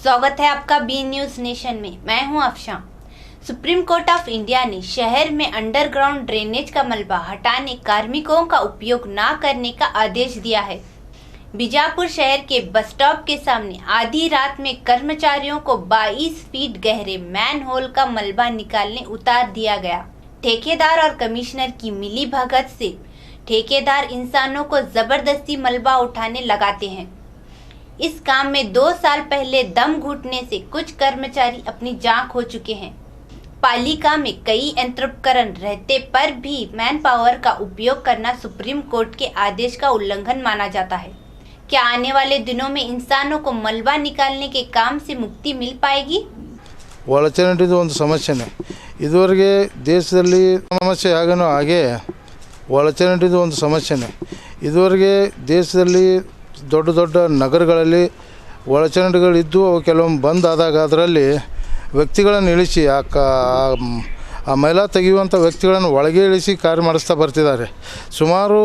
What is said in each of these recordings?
स्वागत है आपका बी न्यूज नेशन में। मैं हूं Afsha. Supreme court of India ने शहर में अंडरग्राउंड ड्रेनेज का मलबा हटाने कार्मिकों का उपयोग न करने का आदेश दिया है। बीजापुर शहर के बस स्टॉप के सामने आधी रात में कर्मचारियों को 22 फीट गहरे मैन होल का मलबा निकालने उतार दिया गया। ठेकेदार और कमिश्नर की मिलीभगत से ठेकेदार इंसानों को जबरदस्ती मलबा उठाने लगाते हैं। इस काम में 2 साल पहले दम घुटने से कुछ कर्मचारी अपनी जान खो चुके हैं। पालिका में कई यंत्रोपकरण रहते पर भी मैन पावर का उपयोग करना सुप्रीम कोर्ट के आदेश का उल्लंघन माना जाता है। क्या आने वाले दिनों में इंसानों को मलबा निकालने के काम से मुक्ति मिल पाएगी? ಒಳಚರಂಡಿದು ಒಂದು ಸಮಸ್ಯೆನೇ ಇದುವರೆಗೆ ದೇಶದಲ್ಲಿ ಸಮಸ್ಯೆ ಆಗನೋ ಹಾಗೆ ಒಳಚರಂಡಿದು ಒಂದು ಸಮಸ್ಯೆನೇ ಇದುವರೆಗೆ ದೇಶದಲ್ಲಿ ದೊಡ್ಡ ದೊಡ್ಡ ನಗರಗಳಲ್ಲಿ ಒಳಚರಂಡಿಗಳಿದ್ದು ಅವು ಕೆಲವೊಮ್ಮೆ ಬಂದ್ ಆದಾಗ ಅದರಲ್ಲಿ ವ್ಯಕ್ತಿಗಳನ್ನು ಇಳಿಸಿ ಆ ಮೈಲಾ ತೆಗೆಯುವಂಥ ವ್ಯಕ್ತಿಗಳನ್ನು ಒಳಗೆ ಇಳಿಸಿ ಕಾರ್ಯ ಮಾಡಿಸ್ತಾ ಬರ್ತಿದ್ದಾರೆ। ಸುಮಾರು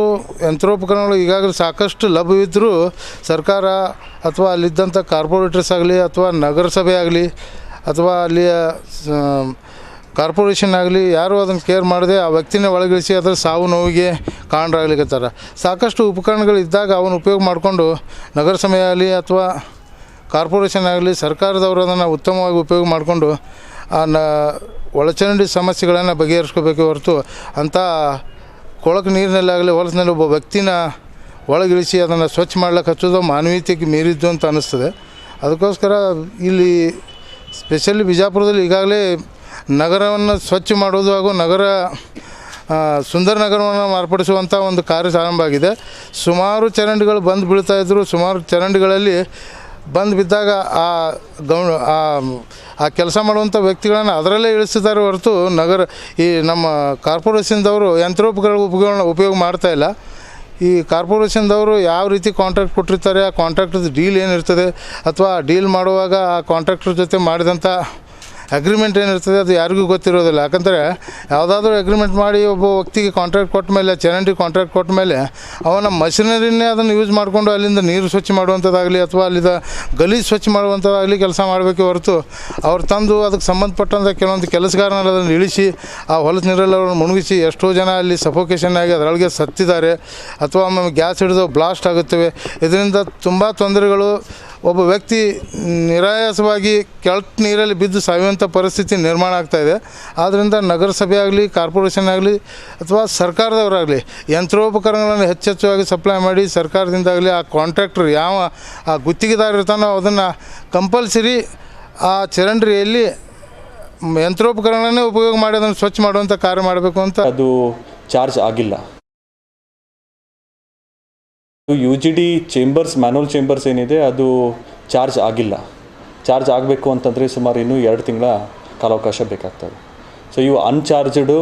ಯಂತ್ರೋಪಕರಣಗಳು ಈಗಾಗಲೇ ಸಾಕಷ್ಟು ಲಭ್ಯವಿದ್ದರೂ ಸರ್ಕಾರ ಅಥವಾ ಅಲ್ಲಿದ್ದಂಥ ಕಾರ್ಪೊರೇಟರ್ಸ್ ಆಗಲಿ ಅಥವಾ ನಗರಸಭೆ ಆಗಲಿ ಅಥವಾ ಅಲ್ಲಿಯ ಕಾರ್ಪೊರೇಷನ್ ಆಗಲಿ ಯಾರೂ ಅದನ್ನು ಕೇರ್ ಮಾಡದೆ ಆ ವ್ಯಕ್ತಿನೇ ಒಳಗಿಳಿಸಿ ಅದರ ಸಾವು ನೋವಿಗೆ ಕಾರಣರಾಗ್ಲಿಕ್ಕತ್ತಾರ। ಸಾಕಷ್ಟು ಉಪಕರಣಗಳು ಇದ್ದಾಗ ಅವನ್ನ ಉಪಯೋಗ ಮಾಡಿಕೊಂಡು ನಗರಸಭೆ ಆಗಲಿ ಅಥವಾ ಕಾರ್ಪೊರೇಷನ್ ಆಗಲಿ ಸರ್ಕಾರದವರು ಅದನ್ನು ಉತ್ತಮವಾಗಿ ಉಪಯೋಗ ಮಾಡಿಕೊಂಡು ಒಳಚರಂಡಿ ಸಮಸ್ಯೆಗಳನ್ನು ಬಗೆಹರಿಸ್ಕೋಬೇಕೇ ಹೊರತು ಅಂಥ ಕೊಳಕು ನೀರಿನಲ್ಲಾಗಲಿ ಹೊಲಸಿನಲ್ಲಿ ಒಬ್ಬ ವ್ಯಕ್ತಿನ ಒಳಗಿಳಿಸಿ ಅದನ್ನು ಸ್ವಚ್ಛ ಮಾಡ್ಲಿಕ್ಕೆ ಹಚ್ಚೋದು ಮಾನವೀಯತೆಗೆ ಮೀರಿದ್ದು ಅಂತ ಅನ್ನಿಸ್ತದೆ। ಅದಕ್ಕೋಸ್ಕರ ಇಲ್ಲಿ ಸ್ಪೆಷಲಿ ಬಿಜಾಪುರದಲ್ಲಿ ಈಗಾಗಲೇ ನಗರವನ್ನು ಸ್ವಚ್ಛ ಮಾಡೋದು ಹಾಗೂ ಸುಂದರ ನಗರವನ್ನು ಮಾರ್ಪಡಿಸುವಂಥ ಒಂದು ಕಾರ್ಯ ಆರಂಭ ಆಗಿದೆ। ಸುಮಾರು ಚರಂಡಿಗಳು ಬಂದು ಬೀಳ್ತಾಯಿದ್ರು। ಸುಮಾರು ಚರಂಡಿಗಳಲ್ಲಿ ಬಂದು ಬಿದ್ದಾಗ ಆ ಕೆಲಸ ಮಾಡುವಂಥ ವ್ಯಕ್ತಿಗಳನ್ನು ಅದರಲ್ಲೇ ಇಳಿಸಿದ್ದಾರೆ ಹೊರತು ಈ ನಮ್ಮ ಕಾರ್ಪೊರೇಷನ್ದವರು ಯಂತ್ರೋಪಕರಣಗಳನ್ನ ಉಪಯೋಗ ಮಾಡ್ತಾಯಿಲ್ಲ। ಈ ಕಾರ್ಪೊರೇಷನ್ದವರು ಯಾವ ರೀತಿ ಕಾಂಟ್ರಾಕ್ಟ್ ಕೊಟ್ಟಿರ್ತಾರೆ, ಆ ಕಾಂಟ್ರಾಕ್ಟರ್ದು ಡೀಲ್ ಏನಿರ್ತದೆ ಅಥವಾ ಡೀಲ್ ಮಾಡುವಾಗ ಆ ಕಾಂಟ್ರಾಕ್ಟರ್ ಜೊತೆ ಮಾಡಿದಂಥ ಅಗ್ರಿಮೆಂಟ್ ಏನಿರ್ತದೆ ಅದು ಯಾರಿಗೂ ಗೊತ್ತಿರೋದಿಲ್ಲ। ಯಾಕಂದರೆ ಯಾವುದಾದ್ರೂ ಅಗ್ರಿಮೆಂಟ್ ಮಾಡಿ ಒಬ್ಬ ವ್ಯಕ್ತಿಗೆ ಕಾಂಟ್ರಾಕ್ಟ್ ಕೊಟ್ಟ ಮೇಲೆ ಚರಂಡಿ ಕಾಂಟ್ರಾಕ್ಟ್ ಕೊಟ್ಟ ಮೇಲೆ ಅವನ ಮಷಿನರಿನೇ ಅದನ್ನು ಯೂಸ್ ಮಾಡಿಕೊಂಡು ಅಲ್ಲಿಂದ ನೀರು ಸ್ವಚ್ಛ ಮಾಡುವಂಥದ್ದಾಗಲಿ ಅಥವಾ ಅಲ್ಲಿಂದ ಗಲೀಜು ಸ್ವಚ್ಛ ಮಾಡುವಂಥದ್ದಾಗಲಿ ಕೆಲಸ ಮಾಡಬೇಕೇ ಹೊರತು ಅವ್ರು ತಂದು ಅದಕ್ಕೆ ಸಂಬಂಧಪಟ್ಟಂಥ ಕೆಲವೊಂದು ಕೆಲಸಗಾರನಲ್ಲಿ ಅದನ್ನು ಇಳಿಸಿ ಆ ಹೊಲದ ನೀರಲ್ಲಿ ಅವ್ರನ್ನ ಮುಳುಗಿಸಿ ಎಷ್ಟೋ ಜನ ಅಲ್ಲಿ ಸಫೋಕೇಷನ್ ಆಗಿ ಅದರೊಳಗೆ ಸತ್ತಿದ್ದಾರೆ ಅಥವಾ ಒಮ್ಮೊಮ್ಮೆ ಗ್ಯಾಸ್ ಹಿಡಿದು ಬ್ಲಾಸ್ಟ್ ಆಗುತ್ತವೆ। ಇದರಿಂದ ತುಂಬ ತೊಂದರೆಗಳು, ಒಬ್ಬ ವ್ಯಕ್ತಿ ನಿರಾಯಾಸವಾಗಿ ಕೆಳಟ್ ನೀರಲ್ಲಿ ಬಿದ್ದು ಸಾಯುವಂಥ ಪರಿಸ್ಥಿತಿ ನಿರ್ಮಾಣ ಆಗ್ತಾಯಿದೆ। ಆದ್ದರಿಂದ ನಗರಸಭೆ ಆಗಲಿ ಕಾರ್ಪೊರೇಷನ್ ಆಗಲಿ ಅಥವಾ ಸರ್ಕಾರದವರಾಗಲಿ ಯಂತ್ರೋಪಕರಣಗಳನ್ನು ಹೆಚ್ಚೆಚ್ಚುವಾಗಿ ಸಪ್ಲೈ ಮಾಡಿ ಸರ್ಕಾರದಿಂದಾಗಲಿ ಆ ಕಾಂಟ್ರಾಕ್ಟರ್ ಯಾವ ಆ ಗುತ್ತಿಗೆದಾರ ಇರ್ತಾನೋ ಅದನ್ನು ಕಂಪಲ್ಸರಿ ಆ ಚರಂಡಿಯಲ್ಲಿ ಯಂತ್ರೋಪಕರಣನೇ ಉಪಯೋಗ ಮಾಡಿ ಅದನ್ನು ಸ್ವಚ್ಛ ಮಾಡುವಂಥ ಕಾರ್ಯ ಮಾಡಬೇಕು ಅಂತ ಅದು ಚಾರ್ಜ್ ಆಗಿಲ್ಲ। UGD ಚೇಂಬರ್ಸ್ ಮ್ಯಾನುವಲ್ ಚೇಂಬರ್ಸ್ ಏನಿದೆ ಅದು ಚಾರ್ಜ್ ಆಗಿಲ್ಲ। ಚಾರ್ಜ್ ಆಗಬೇಕು ಅಂತಂದರೆ ಸುಮಾರು ಇನ್ನೂ 2 ತಿಂಗಳ ಕಾಲಾವಕಾಶ ಬೇಕಾಗ್ತದೆ। ಸೊ ಇವು ಅನ್ಚಾರ್ಜಡು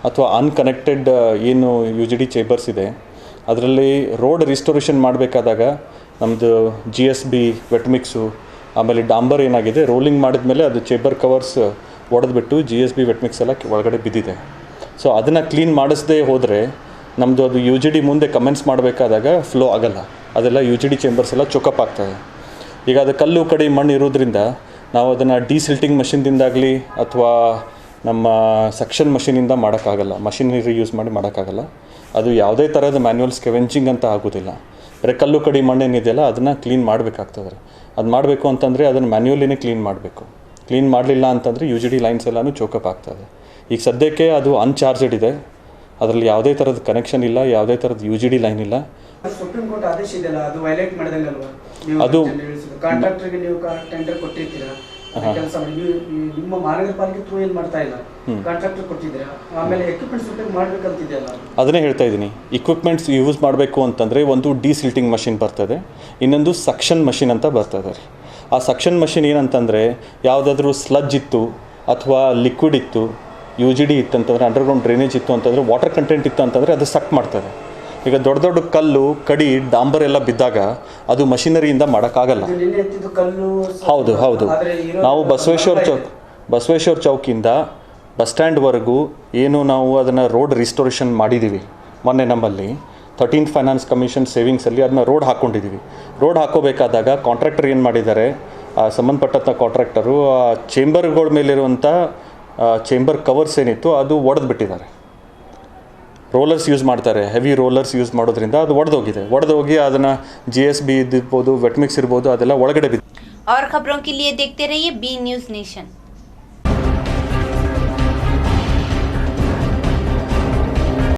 ಅಥವಾ ಅನ್ಕನೆಕ್ಟೆಡ್ ಏನು UGD ಚೇಂಬರ್ಸ್ ಇದೆ ಅದರಲ್ಲಿ ರೋಡ್ ರಿಸ್ಟೋರೇಷನ್ ಮಾಡಬೇಕಾದಾಗ ನಮ್ಮದು GSB ವೆಟ್ ಮಿಕ್ಸು ಆಮೇಲೆ ಡಾಂಬರ್ ಏನಾಗಿದೆ ರೋಲಿಂಗ್ ಮಾಡಿದ್ಮೇಲೆ ಅದು ಚೇಂಬರ್ ಕವರ್ಸ್ ಒಡೆದ್ಬಿಟ್ಟು GSB ವೆಟ್ ಮಿಕ್ಸ್ ಎಲ್ಲ ಒಳಗಡೆ ಬಿದ್ದಿದೆ। ಸೊ ಅದನ್ನು ಕ್ಲೀನ್ ಮಾಡಿಸದೇ ಹೋದರೆ ನಮ್ಮದು ಅದು UGD ಮುಂದೆ ಕಮೆನ್ಸ್ ಮಾಡಬೇಕಾದಾಗ ಫ್ಲೋ ಆಗೋಲ್ಲ, ಅದೆಲ್ಲ UGD ಚೇಂಬರ್ಸ್ ಎಲ್ಲ ಚೊಕಪ್ ಆಗ್ತದೆ। ಈಗ ಅದು ಕಲ್ಲು ಕಡಿ ಮಣ್ಣು ಇರೋದ್ರಿಂದ ನಾವು ಅದನ್ನು ಡಿಸಿಲ್ಟಿಂಗ್ ಮಷಿನ್ದಿಂದಾಗಲಿ ಅಥವಾ ನಮ್ಮ ಸಕ್ಷನ್ ಮಷಿನಿಂದ ಮಾಡೋಕ್ಕಾಗಲ್ಲ, ಮಷಿನರಿ ಯೂಸ್ ಮಾಡಿ ಮಾಡೋಕ್ಕಾಗಲ್ಲ। ಅದು ಯಾವುದೇ ಥರದ ಮ್ಯಾನ್ಯುವಲ್ ಸ್ಕೆವೆಂಜಿಂಗ್ ಅಂತ ಆಗೋದಿಲ್ಲ। ಬರೀ ಕಲ್ಲು ಕಡಿ ಮಣ್ಣು ಏನಿದೆಯಲ್ಲ ಅದನ್ನು ಕ್ಲೀನ್ ಮಾಡಬೇಕಾಗ್ತದೆ। ಅದು ಮಾಡಬೇಕು ಅಂತಂದರೆ ಅದನ್ನು ಮ್ಯಾನ್ಯುವಲಿನೇ ಕ್ಲೀನ್ ಮಾಡಬೇಕು। ಕ್ಲೀನ್ ಮಾಡಲಿಲ್ಲ ಅಂತಂದರೆ UGD ಲೈನ್ಸ್ ಎಲ್ಲನೂ ಚೋಕಪ್ ಆಗ್ತದೆ। ಈಗ ಸದ್ಯಕ್ಕೆ ಅದು ಅನ್ಚಾರ್ಜಡ್ ಇದೆ, ಅದರಲ್ಲಿ ಯಾವುದೇ ಥರದ ಕನೆಕ್ಷನ್ ಇಲ್ಲ, ಯಾವುದೇ ಥರದ UGD ಲೈನ್ ಇಲ್ಲ। ಸುಪ್ರೀಂ ಕೋರ್ಟ್ ಆದೇಶ ಇದೆಯಲ್ಲ ಅದು ವೈಲೇಟ್ ಮಾಡಿದಂಗಲ್ವಾ? ಅದು ಕಾಂಟ್ರಾಕ್ಟರ್ಗೆ ನೀವು ಟೆಂಡರ್ ಕೊಟ್ಟಿರ್ತೀರಾ, ಕೆಲಸ ಮಾಡಿ ನಿಮ್ಮ ಮಹಾನಗರ ಪಾಲಿಕೆ ಥ್ರೂ ಏನು ಮಾಡ್ತಾ ಇಲ್ಲ, ಕಾಂಟ್ರಾಕ್ಟರ್ ಕೊಟ್ಟಿದ್ದೀರಾ, ಆಮೇಲೆ ಎಕ್ವಿಪ್ಮೆಂಟ್ಸ್ ಉಪಯೋಗ ಮಾಡಬೇಕಂತಿದೆಯಲ್ಲ ಅದನ್ನೇ ಹೇಳ್ತಾ ಇದ್ದೀನಿ। ಇಕ್ವಿಪ್ಮೆಂಟ್ಸ್ ಯೂಸ್ ಮಾಡಬೇಕು ಅಂತಂದರೆ ಒಂದು ಡಿಸಿಲ್ಟಿಂಗ್ ಮಷಿನ್ ಬರ್ತದೆ, ಇನ್ನೊಂದು ಸಕ್ಷನ್ ಮಷಿನ್ ಅಂತ ಬರ್ತದೆ। ಆ ಸಕ್ಷನ್ ಮಷಿನ್ ಏನಂತಂದರೆ ಯಾವುದಾದ್ರೂ ಸ್ಲಜ್ ಇತ್ತು ಅಥವಾ ಲಿಕ್ವಿಡ್ ಇತ್ತು UGD ಇತ್ತಂತಂದರೆ ಅಂಡರ್ಗ್ರೌಂಡ್ ಡ್ರೈನೇಜ್ ಇತ್ತು ಅಂತಂದರೆ ವಾಟರ್ ಕಂಟೆಂಟ್ ಇತ್ತು ಅಂತಂದರೆ ಅದು ಸಕ್ ಮಾಡ್ತದೆ। ಈಗ ದೊಡ್ಡ ದೊಡ್ಡ ಕಲ್ಲು ಕಡಿ ಡಾಂಬರ್ ಎಲ್ಲ ಬಿದ್ದಾಗ ಅದು ಮಷಿನರಿಯಿಂದ ಮಾಡೋಕ್ಕಾಗಲ್ಲ। ಹೌದು ಹೌದು, ನಾವು ಬಸವೇಶ್ವರ ಚೌಕಿಂದ ಬಸ್ ಸ್ಟ್ಯಾಂಡ್ವರೆಗೂ ಏನು ನಾವು ಅದನ್ನು ರೋಡ್ ರಿಸ್ಟೋರೇಷನ್ ಮಾಡಿದ್ದೀವಿ ಮೊನ್ನೆ ನಮ್ಮಲ್ಲಿ 13th ಫೈನಾನ್ಸ್ ಕಮಿಷನ್ ಸೇವಿಂಗ್ಸಲ್ಲಿ ಅದನ್ನ ರೋಡ್ ಹಾಕ್ಕೊಂಡಿದ್ದೀವಿ। ರೋಡ್ ಹಾಕೋಬೇಕಾದಾಗ ಕಾಂಟ್ರಾಕ್ಟರ್ ಏನು ಮಾಡಿದ್ದಾರೆ, ಆ ಸಂಬಂಧಪಟ್ಟಂಥ ಕಾಂಟ್ರಾಕ್ಟರು ಆ ಚೇಂಬರ್ಗಳ ಮೇಲಿರುವಂಥ ಚೇಂಬರ್ ಕವರ್ಸ್ ಏನಿತ್ತು ಅದು ಒಡೆದು ಬಿಟ್ಟಿದ್ದಾರೆ. ರೋಲರ್ಸ್ ಯೂಸ್ ಮಾಡ್ತಾರೆ, ಹೆವಿ ರೋಲರ್ಸ್ ಯೂಸ್ ಮಾಡೋದ್ರಿಂದ ಅದು ಒಡೆದೋಗಿ ಅದನ್ನು GSB ಇದಿರ್ಬೋದು, ವೆಟ್ಮಿಕ್ಸ್ ಇರ್ಬೋದು, ಅದೆಲ್ಲ ಒಳಗಡೆ ಬಿದ್ದು. और खबरों के लिए देखते रहिए बी न्यूज़ नेशन.